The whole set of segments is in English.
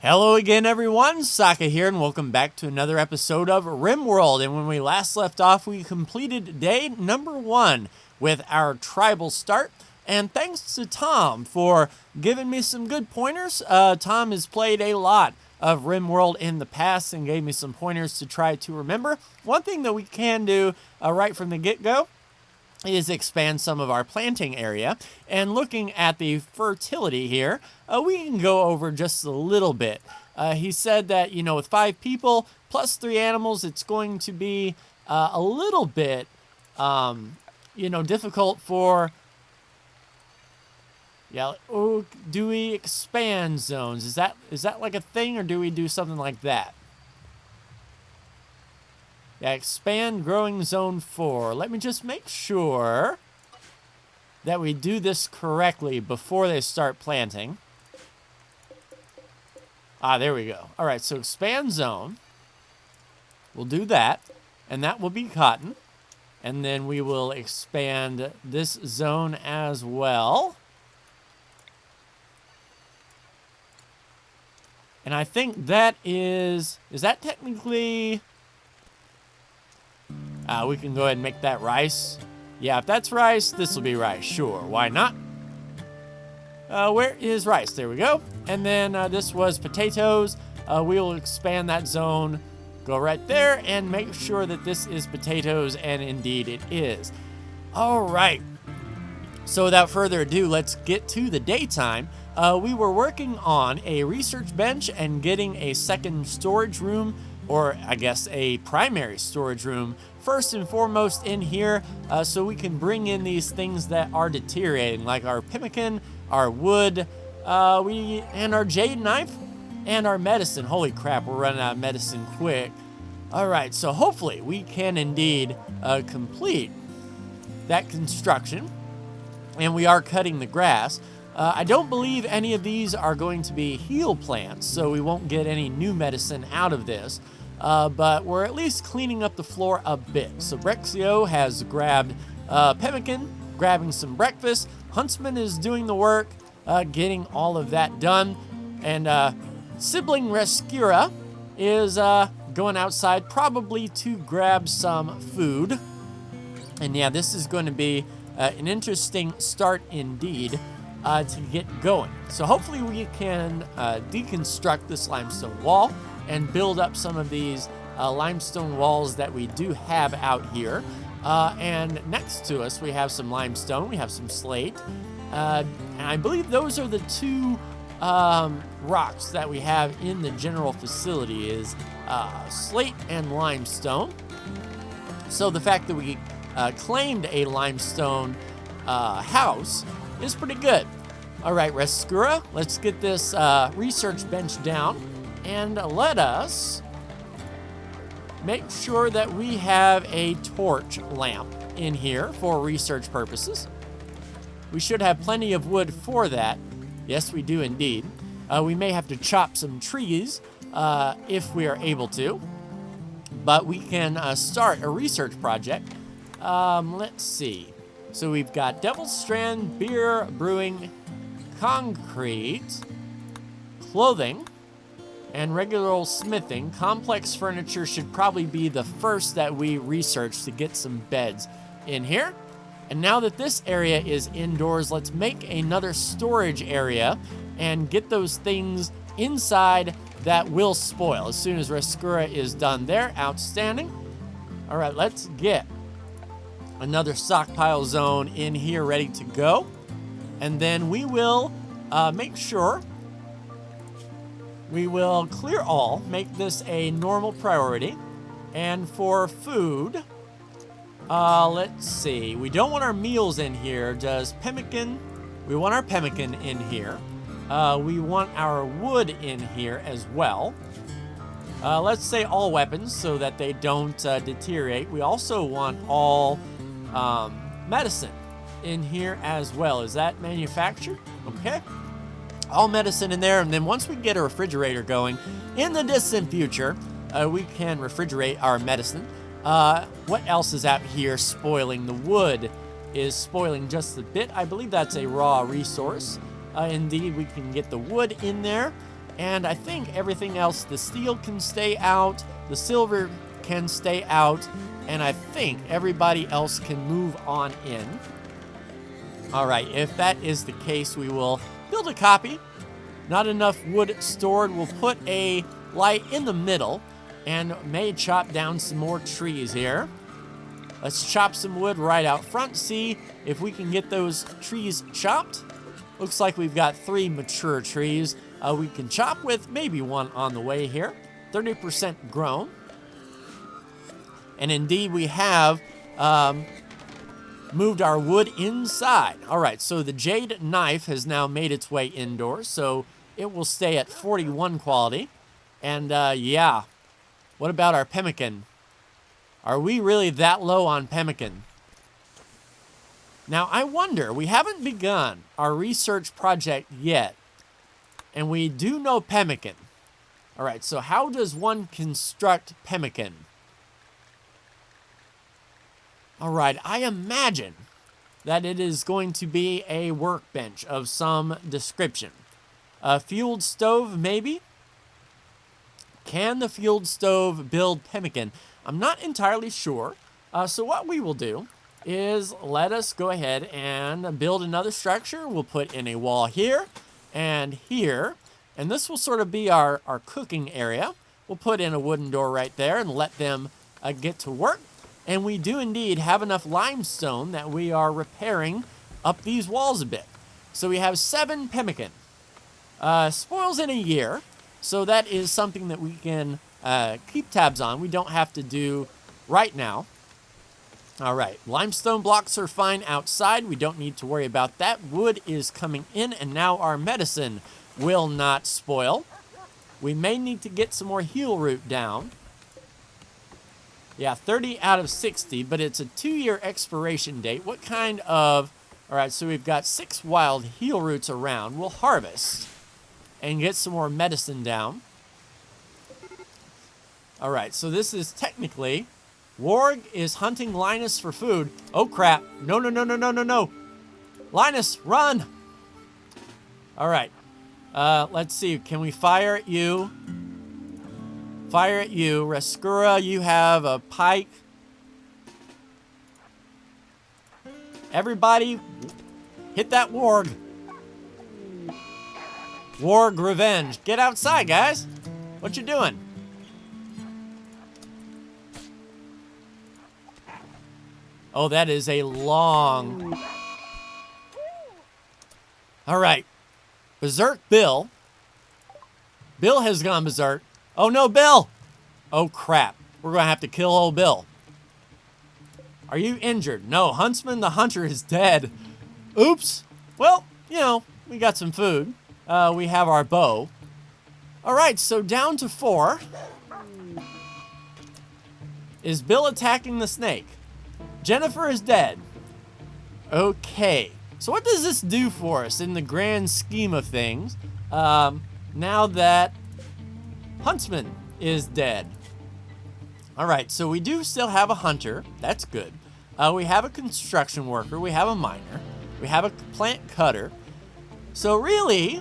Hello again, everyone. Saka here, and welcome back to another episode of RimWorld. And when we last left off, we completed day number 1 with our tribal start. And thanks to Tom for giving me some good pointers. Tom has played a lot of RimWorld in the past and gave me some pointers to try to remember. One thing that we can do right from the get-go is expand some of our planting area. And looking at the fertility here, we can go over just a little bit. He said that, with 5 people plus 3 animals, it's going to be a little bit, difficult for... Yeah, oh, do we expand zones? Is that like a thing, or do we do something like that? Yeah, expand growing zone 4. Let me just make sure that we do this correctly before they start planting. Ah, there we go. All right, so expand zone. We'll do that, and that will be cotton. And then we will expand this zone as well. And I think that is that technically... we can go ahead and make that rice. Yeah, if that's rice, this will be rice. Sure, why not? Where is rice? There we go. And then this was potatoes. We will expand that zone. Go right there and make sure that this is potatoes, and indeed it is. All right. So without further ado, let's get to the daytime. We were working on a research bench and getting a second storage room, or I guess a primary storage room, first and foremost in here, so we can bring in these things that are deteriorating, like our pemmican, our wood, and our jade knife, and our medicine. Holy crap, we're running out of medicine quick. All right, so hopefully we can indeed complete that construction, and we are cutting the grass. I don't believe any of these are going to be heal plants, so we won't get any new medicine out of this. But we're at least cleaning up the floor a bit. So Brexio has grabbed Pemmican, grabbing some breakfast. Huntsman is doing the work, getting all of that done. And sibling Skura is going outside, probably to grab some food. And yeah, this is going to be an interesting start indeed to get going. So hopefully we can deconstruct this limestone wall and build up some of these limestone walls that we do have out here. And next to us, we have some limestone, we have some slate. And I believe those are the 2 rocks that we have in the general facility, is slate and limestone. So the fact that we claimed a limestone house is pretty good. All right, Skura, let's get this research bench down. And let us make sure that we have a torch lamp in here for research purposes. We should have plenty of wood for that. Yes, we do indeed. We may have to chop some trees if we are able to. But we can start a research project. Let's see. So we've got Devil's Strand, beer, brewing, concrete, clothing, and regular old smithing. Complex furniture should probably be the first that we research to get some beds in here. And now that this area is indoors, let's make another storage area and get those things inside that will spoil. As soon as Skura is done there, outstanding. All right, let's get another stockpile zone in here ready to go. And then we will make sure we will clear all, make this a normal priority. And for food, let's see. We don't want our meals in here. Does Pemmican? We want our Pemmican in here. We want our wood in here as well. Let's say all weapons so that they don't deteriorate. We also want all medicine in here as well. Is that manufactured? Okay. All medicine in there, and then once we get a refrigerator going in the distant future, we can refrigerate our medicine. What else is out here spoiling? The wood is spoiling just a bit. I believe that's a raw resource. Indeed, we can get the wood in there. And I think everything else, the steel can stay out, the silver can stay out, and I think everybody else can move on in. All right, if that is the case, we will build a copy. Not enough wood stored. We'll put a light in the middle and may chop down some more trees here. Let's chop some wood right out front, see if we can get those trees chopped. Looks like we've got 3 mature trees we can chop with, maybe one on the way here. 30% grown. And indeed, we have moved our wood inside. All right, so the jade knife has now made its way indoors, so it will stay at 41 quality. And yeah, what about our pemmican? Are we really that low on pemmican? Now, I wonder, we haven't begun our research project yet, and we do know pemmican. All right, so how does one construct pemmican? All right, I imagine that it is going to be a workbench of some description. A fueled stove, maybe? Can the fueled stove build pemmican? I'm not entirely sure. So what we will do is let us go ahead and build another structure. We'll put in a wall here and here, and this will sort of be our cooking area. We'll put in a wooden door right there and let them get to work. And we do indeed have enough limestone that we are repairing up these walls a bit. So we have 7 pemmican. Spoils in a year, so that is something that we can keep tabs on. We don't have to do right now. All right, limestone blocks are fine outside. We don't need to worry about that. Wood is coming in, and now our medicine will not spoil. We may need to get some more heel root down. Yeah, 30 out of 60, but it's a 2-year expiration date. What kind of... All right, so we've got 6 wild heel roots around. We'll harvest and get some more medicine down. All right, so this is technically... Warg is hunting Linus for food. Oh, crap. No, no, no, no, no, no, no. Linus, run! All right. Let's see. Can we fire at you? Fire at you. Skura, you have a pike. Everybody, hit that warg. Warg revenge. Get outside, guys. What you doing? Oh, that is a long... All right. Berserk Bill. Bill has gone berserk. Oh, no, Bill! Oh, crap. We're going to have to kill old Bill. Are you injured? No, Huntsman the Hunter is dead. Oops. Well, you know, we got some food. We have our bow. All right, so down to 4. Is Bill attacking the snake? Jennifer is dead. Okay. So what does this do for us in the grand scheme of things? Now that Huntsman is dead. All right, so we do still have a hunter. That's good. We have a construction worker. We have a miner. We have a plant cutter. So really,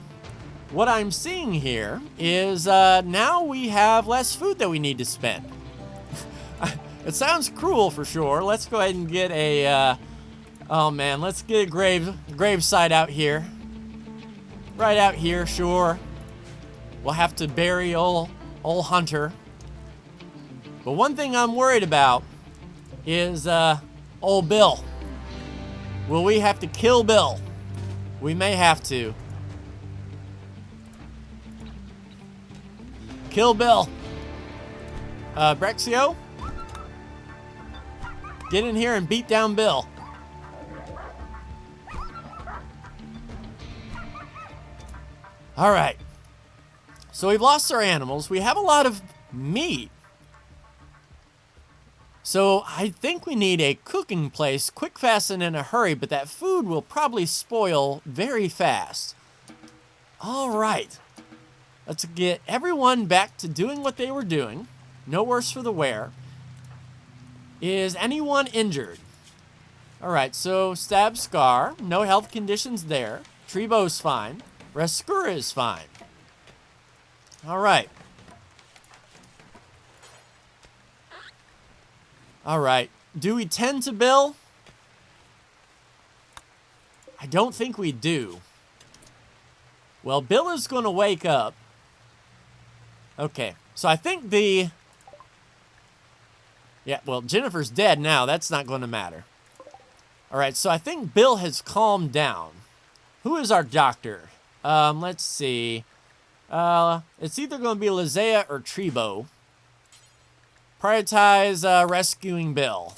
what I'm seeing here is now we have less food that we need to spend. It sounds cruel for sure. Let's go ahead and get a, oh man, let's get a gravesite out here. Right out here, sure. We'll have to bury old Hunter. But one thing I'm worried about is old Bill. Will we have to kill Bill? We may have to. Kill Bill. Brexio? Get in here and beat down Bill. All right. So we've lost our animals. We have a lot of meat. So I think we need a cooking place quick, fast, and in a hurry, but that food will probably spoil very fast. All right. Let's get everyone back to doing what they were doing. No worse for the wear. Is anyone injured? All right, so stab scar. No health conditions there. Trebo's fine. Skura is fine. All right. All right. Do we tend to Bill? I don't think we do. Well, Bill is going to wake up. Okay. So I think the... Yeah, well, Jennifer's dead now. That's not going to matter. All right, so I think Bill has calmed down. Who is our doctor? Let's see. It's either going to be Lizea or Trebo. Prioritize rescuing Bill.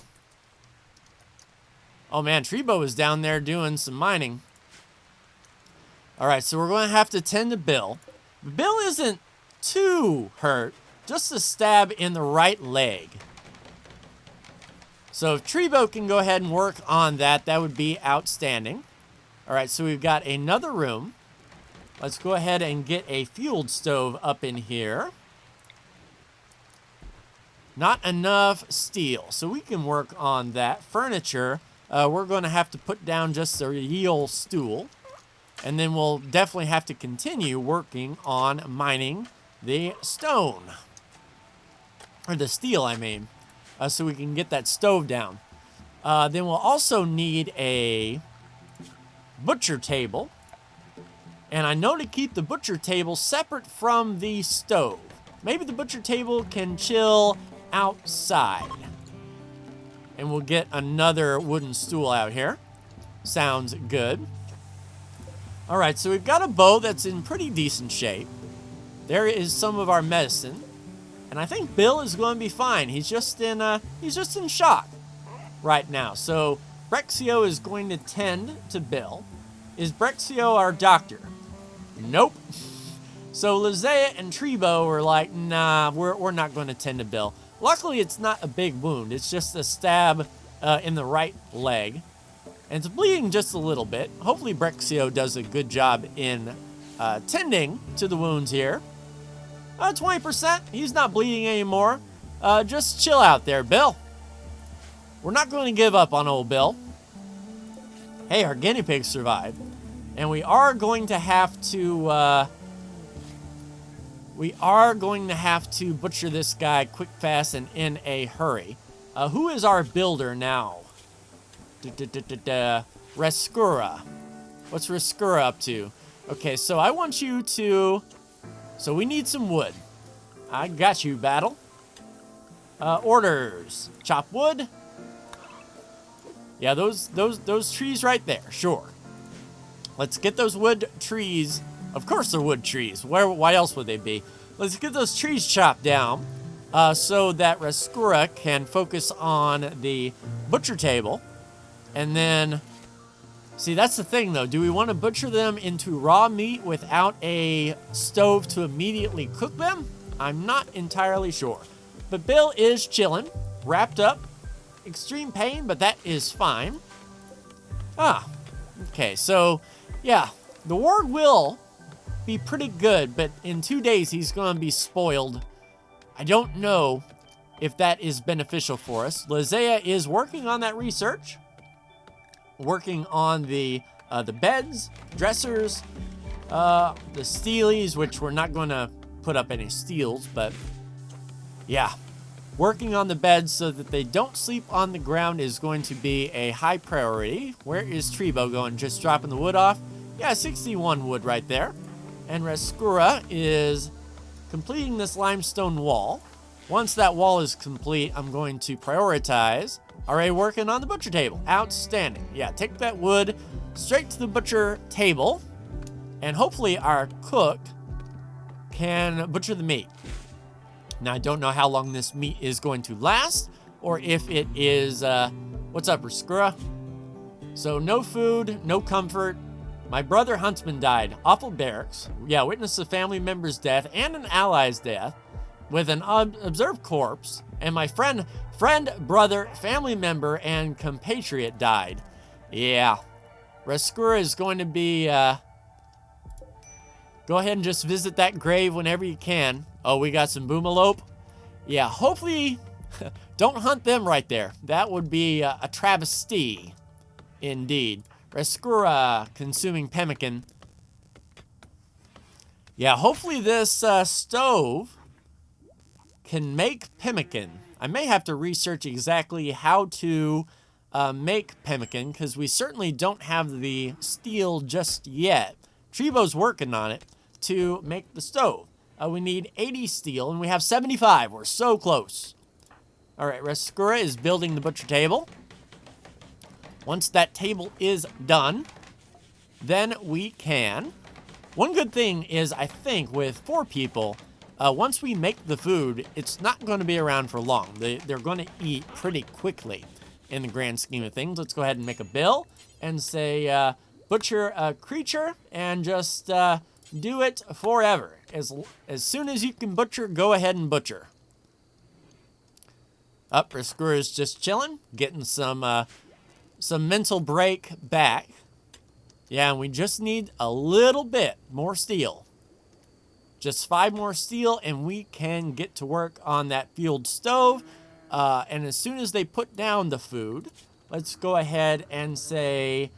Oh, man, Trebo is down there doing some mining. All right, so we're going to have to tend to Bill. Bill isn't too hurt. Just a stab in the right leg. So if Trebo can go ahead and work on that, that would be outstanding. All right, so we've got another room. Let's go ahead and get a fueled stove up in here. Not enough steel, so we can work on that. Furniture, we're going to have to put down just a ye old stool. And then we'll definitely have to continue working on mining the stone. Or the steel, I mean. So we can get that stove down. Then we'll also need a butcher table. And I know to keep the butcher table separate from the stove. Maybe the butcher table can chill outside. And we'll get another wooden stool out here. Sounds good. All right, so we've got a bow that's in pretty decent shape. There is some of our medicine. And I think Bill is going to be fine. He's just in shock right now. So Brexio is going to tend to Bill. Is Brexio our doctor? Nope. So Lizea and Trebo are like, nah, we're not going to tend to Bill. Luckily, it's not a big wound. It's just a stab in the right leg. And it's bleeding just a little bit. Hopefully Brexio does a good job in tending to the wounds here. 20%. He's not bleeding anymore. Just chill out there, Bill. We're not going to give up on old Bill. Hey, our guinea pig survived. And we are going to have to... butcher this guy quick, fast, and in a hurry. Who is our builder now? Skura. What's Skura up to? Okay, so I want you to... So we need some wood. I got you, battle. Orders. Chop wood. Yeah, those trees right there. Sure. Let's get those wood trees. Of course they're wood trees. Why else would they be? Let's get those trees chopped down so that Skura can focus on the butcher table. And then... See, that's the thing, though. Do we want to butcher them into raw meat without a stove to immediately cook them? I'm not entirely sure. But Bill is chilling, wrapped up. Extreme pain, but that is fine. Okay, so, yeah. The Warg will be pretty good, but in 2 days he's going to be spoiled. I don't know if that is beneficial for us. Lizea is working on that research. Working on the beds, dressers, the steelies, which we're not going to put up any steels, but yeah. Working on the beds so that they don't sleep on the ground is going to be a high priority. Where is Trebo going? Just dropping the wood off? Yeah, 61 wood right there. And Skura is completing this limestone wall. Once that wall is complete, I'm going to prioritize... Already working on the butcher table. Outstanding. Yeah, take that wood straight to the butcher table. And hopefully our cook can butcher the meat. Now, I don't know how long this meat is going to last. Or if it is... what's up, Skura? So, no food, no comfort. My brother Huntsman died. Awful barracks. Yeah, witnessed a family member's death and an ally's death. With an observed corpse. And my friend, brother, family member, and compatriot died. Yeah. Skura is going to be, go ahead and just visit that grave whenever you can. Oh, we got some boomalope. Yeah, hopefully, don't hunt them right there. That would be a travesty, indeed. Skura consuming Pemmican. Yeah, hopefully this stove can make pemmican. I may have to research exactly how to make pemmican, because we certainly don't have the steel just yet. Treebo's working on it to make the stove. We need 80 steel, and we have 75. We're so close. All right, Skura is building the butcher table. Once that table is done, then we can... One good thing is, I think, with 4 people, once we make the food, it's not going to be around for long. They're going to eat pretty quickly in the grand scheme of things. Let's go ahead and make a bill and say, butcher a creature, and just do it forever. As soon as you can butcher, go ahead and butcher. Skura is just chilling, getting some mental break back. Yeah, and we just need a little bit more steel. Just 5 more steel, and we can get to work on that fueled stove. And as soon as they put down the food, let's go ahead and say,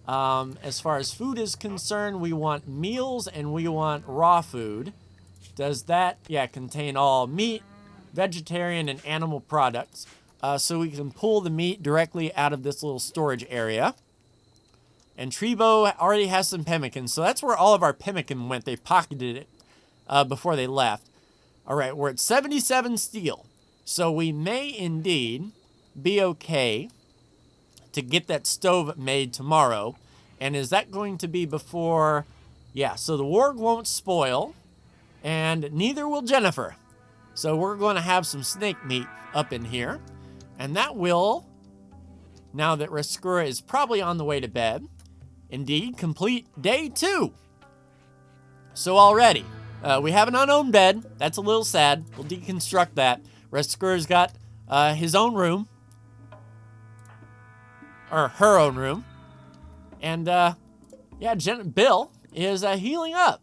as far as food is concerned, we want meals and we want raw food. Does that, contain all meat, vegetarian, and animal products. So we can pull the meat directly out of this little storage area. And Treebo already has some pemmican, so that's where all of our pemmican went. They pocketed it before they left. All right, we're at 77 steel. So we may indeed be okay to get that stove made tomorrow. And is that going to be before... Yeah, so the Warg won't spoil, and neither will Jennifer. So we're going to have some snake meat up in here. And that will, now that Skura is probably on the way to bed, indeed complete day 2. So already, we have an unowned bed. That's a little sad. We'll deconstruct that. Skura's got his own room. Or her own room. And, Bill is healing up.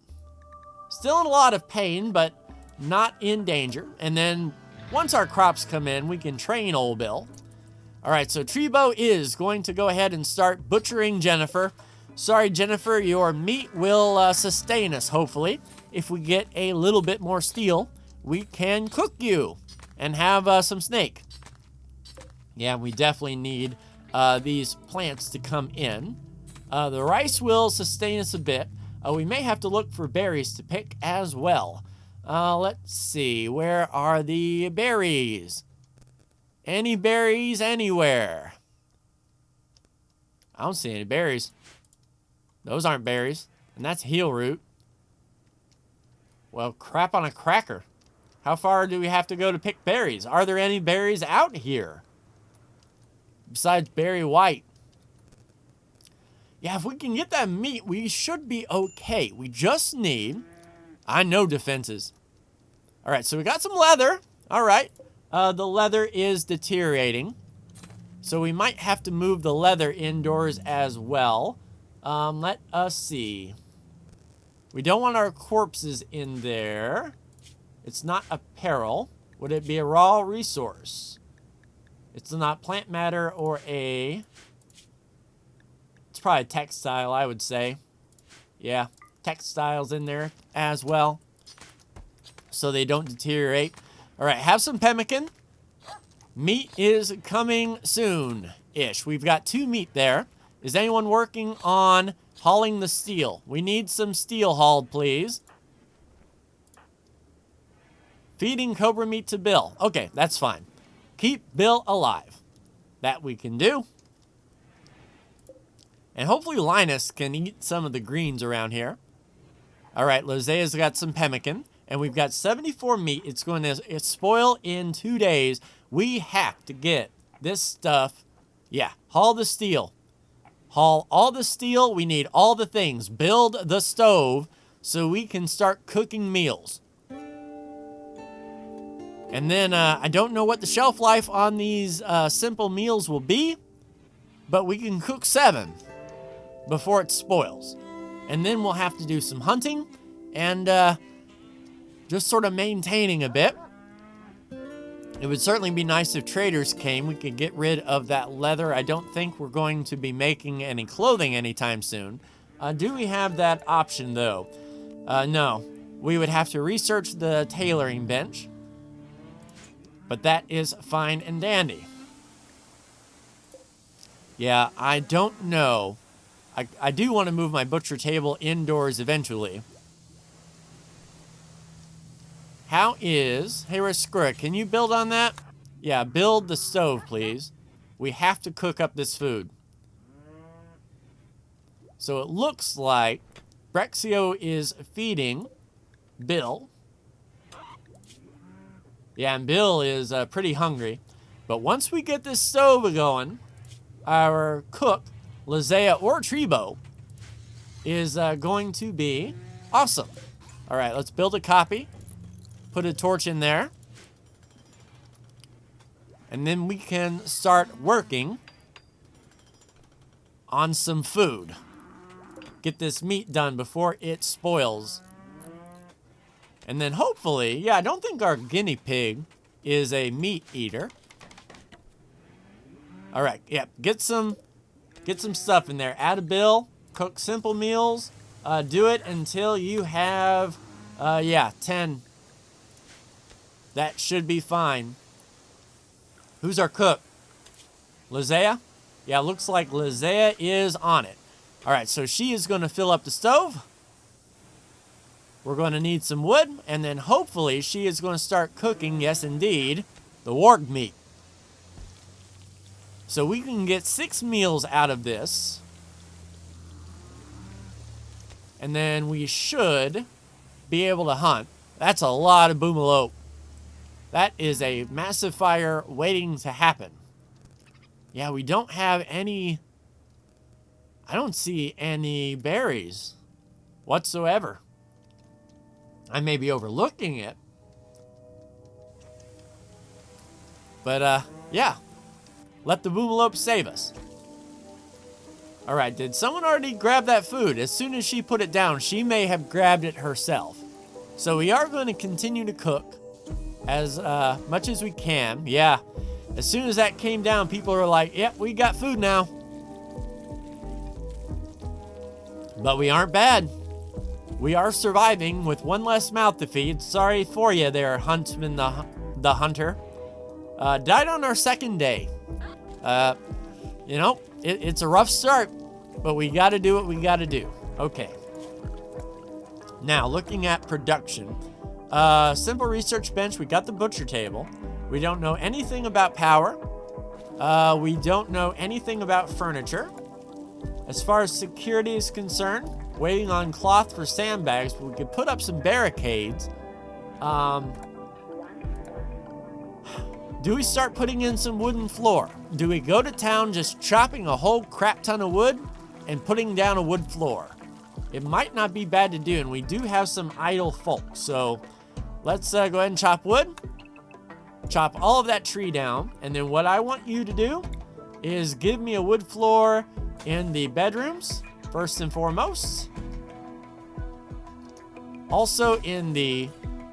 Still in a lot of pain, but not in danger. And then once our crops come in, we can train old Bill. All right, so Treebo is going to go ahead and start butchering Jennifer. Sorry, Jennifer, your meat will sustain us, hopefully. If we get a little bit more steel, we can cook you and have some snake. Yeah, we definitely need these plants to come in. The rice will sustain us a bit. We may have to look for berries to pick as well. Let's see, where are the berries? Any berries anywhere? I don't see any berries. Those aren't berries, and that's heel root. Well, crap on a cracker. How far do we have to go to pick berries? Are there any berries out here? Besides berry white. Yeah, if we can get that meat, we should be okay. We just need... I know defenses. All right, so we got some leather. All right. The leather is deteriorating. So we might have to move the leather indoors as well. Let us see. We don't want our corpses in there. It's not apparel. Would it be a raw resource? It's not plant matter or a... It's probably a textile, I would say. Yeah, textiles in there as well, so they don't deteriorate. All right, have some pemmican. Meat is coming soon-ish. We've got 2 meat there. Is anyone working on hauling the steel? We need some steel hauled, please. Feeding cobra meat to Bill. Okay, that's fine. Keep Bill alive. That we can do. And hopefully Linus can eat some of the greens around here. All right, Lozea's got some pemmican. And we've got 74 meat. It's going to spoil in 2 days. We have to get this stuff. Yeah, haul the steel. Haul all the steel. We need all the things. Build the stove so we can start cooking meals. And then I don't know what the shelf life on these simple meals will be. But we can cook 7 before it spoils. And then we'll have to do some hunting and just sort of maintaining a bit. It would certainly be nice if traders came. We could get rid of that leather. I don't think we're going to be making any clothing anytime soon. Do we have that option, though? No. we would have to research the tailoring bench. But that is fine and dandy. Yeah, I don't know. I do want to move my butcher table indoors eventually. Hey, where's Skura? Can you build on that? Yeah, build the stove, please. We have to cook up this food. So it looks like Brexio is feeding Bill. Yeah, and Bill is pretty hungry. But once we get this stove going, our cook, Lizea or Trebo, is going to be awesome. All right, let's build a copy. Put a torch in there. And then we can start working on some food. Get this meat done before it spoils. And then hopefully, yeah, I don't think our guinea pig is a meat eater. All right, yeah, get some stuff in there. Add a bill, cook simple meals. Do it until you have, 10. That should be fine. Who's our cook? Lizea? Yeah, looks like Lizea is on it. All right, so she is going to fill up the stove. We're going to need some wood, and then hopefully she is going to start cooking, yes indeed, the warg meat. So we can get 6 meals out of this. And then we should be able to hunt. That's a lot of boomalope. That is a massive fire waiting to happen. Yeah, we don't have any... I don't see any berries whatsoever. I may be overlooking it. But, yeah. Let the boomalope save us. Alright, did someone already grab that food? As soon as she put it down, she may have grabbed it herself. So we are going to continue to cook as much as we can. Yeah, as soon as that came down, people are like, yep, we got food now. But we aren't bad. We are surviving with one less mouth to feed. Sorry for you there, Huntsman the Hunter. Died on our second day. You know, it's a rough start, but we got to do what we got to do. Okay. Now, looking at production. Simple research bench. We got the butcher table. We don't know anything about power. We don't know anything about furniture. As far as security is concerned, waiting on cloth for sandbags, but we could put up some barricades. Do we start putting in some wooden floor? Do we go to town just chopping a whole crap ton of wood and putting down a wood floor? It might not be bad to do, and we do have some idle folk. So let's go ahead and chop wood. Chop all of that tree down. And then what I want you to do is give me a wood floor in the bedrooms, first and foremost. Also in the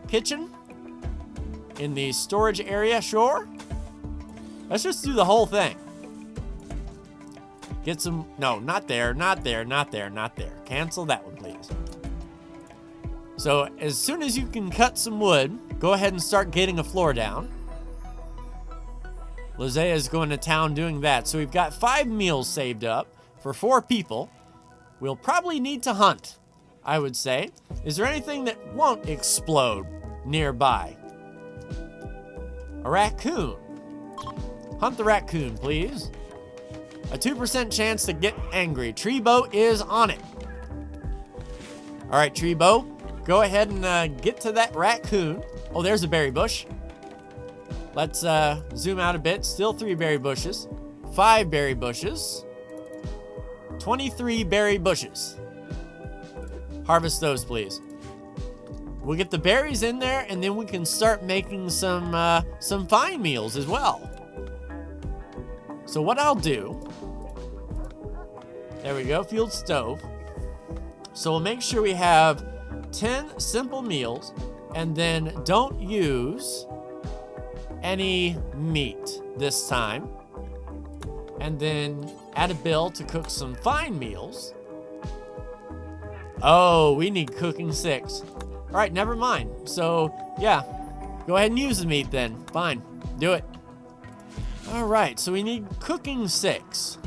kitchen. In the storage area, sure. Let's just do the whole thing. Get some, no, not there, not there, not there, not there. Cancel that one, please. So as soon as you can cut some wood, go ahead and start getting a floor down. Lizea is going to town doing that. So we've got 5 meals saved up for 4 people. We'll probably need to hunt, I would say. Is there anything that won't explode nearby? A raccoon. Hunt the raccoon, please. A 2% chance to get angry. Trebo is on it. All right, Trebo, go ahead and get to that raccoon. Oh, there's a berry bush. Let's zoom out a bit. Still 3 berry bushes. 5 berry bushes. 23 berry bushes. Harvest those, please. We'll get the berries in there, and then we can start making some fine meals as well. So what I'll do, there we go, field stove. So we'll make sure we have 10 simple meals, and then don't use any meat this time. And then add a bill to cook some fine meals. Oh, we need cooking 6. All right, never mind. So, yeah, go ahead and use the meat then. Fine, do it. All right, so we need cooking 6.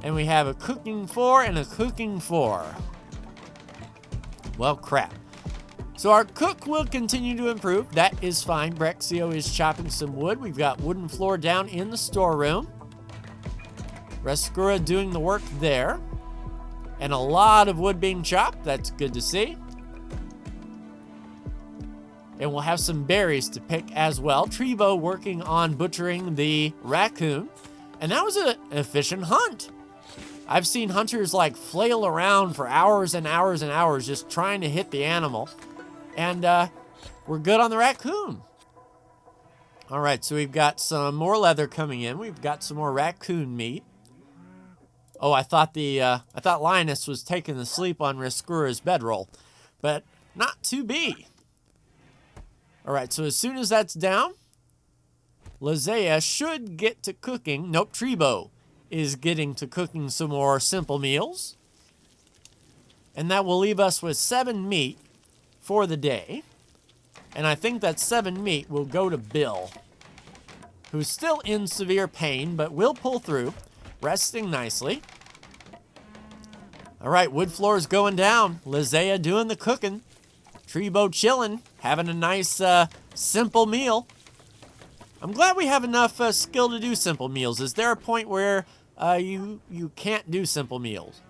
And we have a cooking 4 and a cooking 4. Well, crap. So our cook will continue to improve. That is fine. Brexio is chopping some wood. We've got wooden floor down in the storeroom. Skura doing the work there. And a lot of wood being chopped. That's good to see. And we'll have some berries to pick as well. Trevo working on butchering the raccoon. And that was an efficient hunt. I've seen hunters like flail around for hours and hours and hours just trying to hit the animal. And we're good on the raccoon. All right, so we've got some more leather coming in. We've got some more raccoon meat. Oh, I thought Linus was taking a sleep on Skura's bedroll, but not to be. All right, so as soon as that's down, Lizea should get to cooking. Nope, Trevo is getting to cooking some more simple meals. And that will leave us with 7 meat for the day. And I think that 7 meat will go to Bill, who's still in severe pain, but will pull through, resting nicely. All right, wood floor is going down. Lizea doing the cooking. Trevo chilling, having a nice, simple meal. I'm glad we have enough skill to do simple meals. Is there a point where you can't do simple meals?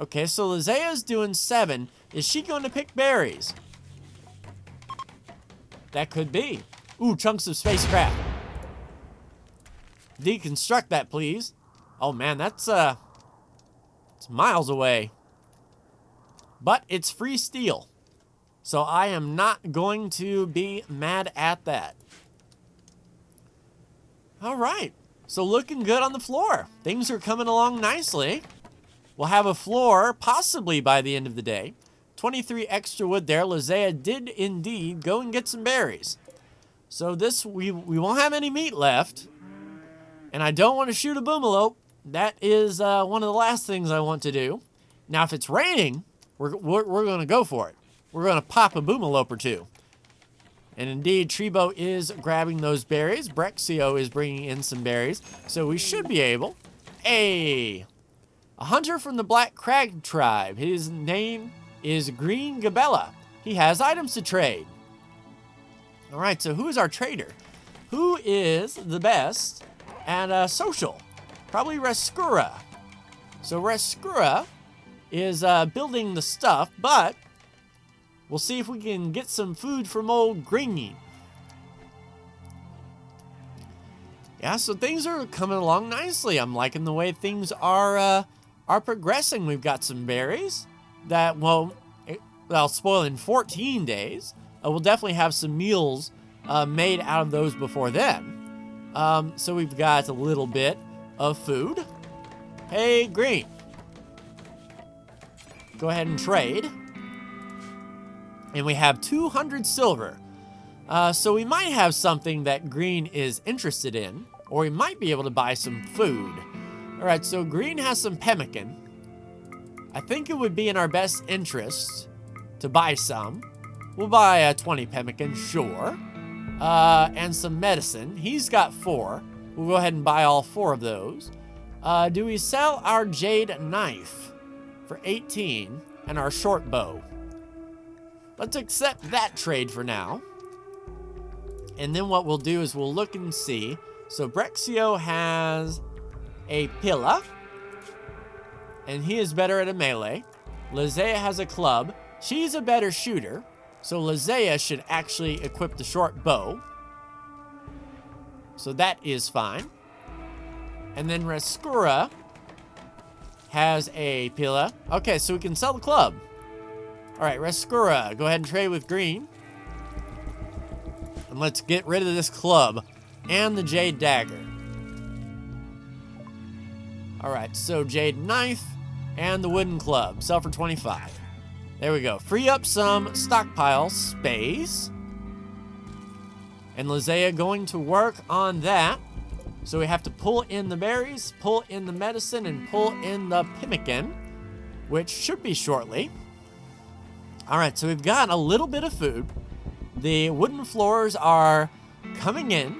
Okay, so Lizea's doing 7. Is she going to pick berries? That could be. Ooh, chunks of spacecraft. Deconstruct that, please. Oh, man, that's it's miles away. But it's free steel. So I am not going to be mad at that. All right. So looking good on the floor. Things are coming along nicely. We'll have a floor possibly by the end of the day. 23 extra wood there. Lizea did indeed go and get some berries. So this, we won't have any meat left. And I don't want to shoot a boomalope. That is one of the last things I want to do. Now, if it's raining, we're going to go for it. We're going to pop a boomalope or two. And indeed, Trevo is grabbing those berries. Brexio is bringing in some berries. So we should be able. A hunter from the Black Crag tribe. His name is Green Gabella. He has items to trade. All right, so who is our trader? Who is the best at social? Probably Skura. So Skura is building the stuff, but we'll see if we can get some food from old Greeny. Yeah, so things are coming along nicely. I'm liking the way things are progressing. We've got some berries that won't, well, spoil in 14 days. We'll definitely have some meals made out of those before then. So we've got a little bit of food. Hey, Green. Go ahead and trade. And we have 200 silver. So we might have something that Green is interested in, or we might be able to buy some food. All right, so Green has some Pemmican. I think it would be in our best interest to buy some. We'll buy 20 Pemmican, sure. And some medicine. He's got 4. We'll go ahead and buy all 4 of those. Do we sell our jade knife for 18 and our short bow? Let's accept that trade for now. And then what we'll do is we'll look and see. So Brexio has a Pilla, and he is better at a melee. Lizea has a club. She's a better shooter, so Lizea should actually equip the short bow. So that is fine. And then Skura has a Pilla. Okay, so we can sell the club. All right, Skura, go ahead and trade with Green. And let's get rid of this club and the jade dagger. All right, so jade knife and the wooden club. Sell for 25. There we go. Free up some stockpile space. And Lizea going to work on that. So we have to pull in the berries, pull in the medicine, and pull in the Pemmican, which should be shortly. All right, so we've got a little bit of food. The wooden floors are coming in.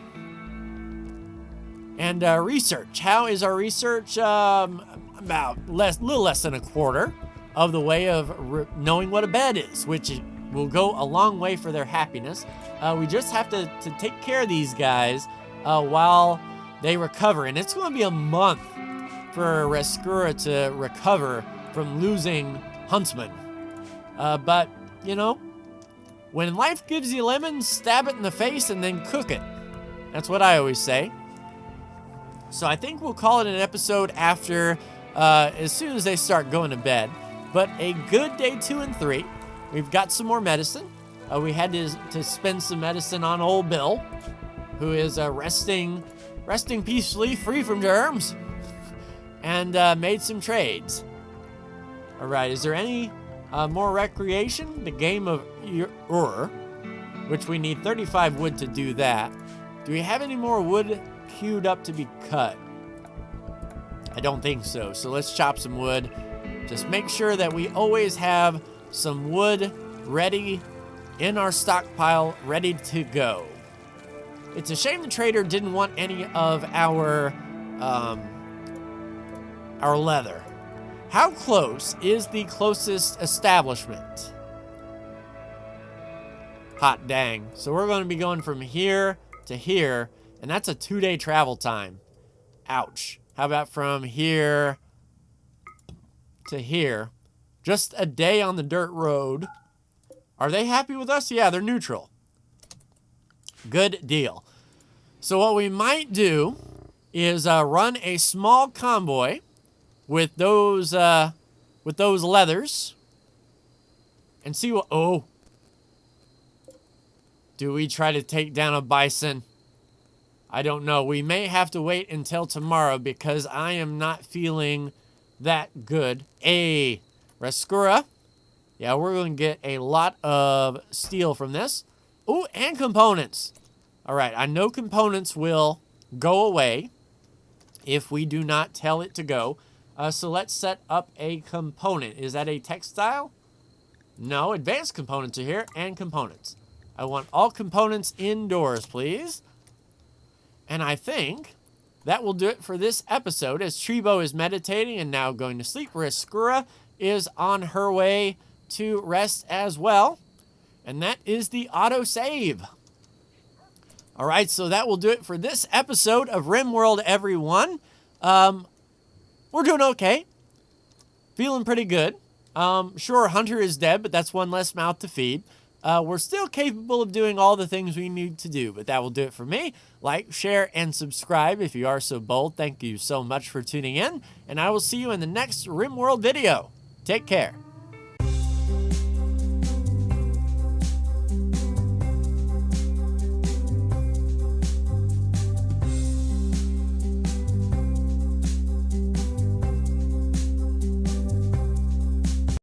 And research. How is our research? About little less than a quarter of the way of knowing what a bed is, which will go a long way for their happiness. We just have to take care of these guys while they recover. And it's going to be a month for Skura to recover from losing Huntsman. But, you know, when life gives you lemons, stab it in the face and then cook it. That's what I always say. So I think we'll call it an episode after, as soon as they start going to bed. But a good day 2 and 3. We've got some more medicine. We had to spend some medicine on old Bill, who is resting peacefully, free from germs, and made some trades. All right, is there any more recreation? The game of Ur, which we need 35 wood to do that. Do we have any more wood queued up to be cut? I don't think so. So let's chop some wood. Just make sure that we always have some wood ready in our stockpile, ready to go. It's a shame the trader didn't want any of our leather. How close is the closest establishment? Hot dang. So we're going to be going from here to here, and that's a 2-day travel time. Ouch. How about from here to here? Just a day on the dirt road. Are they happy with us? Yeah, they're neutral. Good deal. So what we might do is run a small convoy with those leathers and see what... Oh. Do we try to take down a bison? I don't know. We may have to wait until tomorrow because I am not feeling that good. Hey, Skura. Yeah, we're going to get a lot of steel from this. Oh, and components. All right, I know components will go away if we do not tell it to go. So let's set up a component. Is that a textile? No, advanced components are here, and components. I want all components indoors, please. And I think that will do it for this episode, as Trebo is meditating and now going to sleep, whereas Skura is on her way to rest as well. And that is the autosave. All right, so that will do it for this episode of RimWorld, everyone. We're doing okay. Feeling pretty good. Sure, Hunter is dead, but that's one less mouth to feed. We're still capable of doing all the things we need to do, but that will do it for me. Like, share, and subscribe if you are so bold. Thank you so much for tuning in, and I will see you in the next RimWorld video. Take care.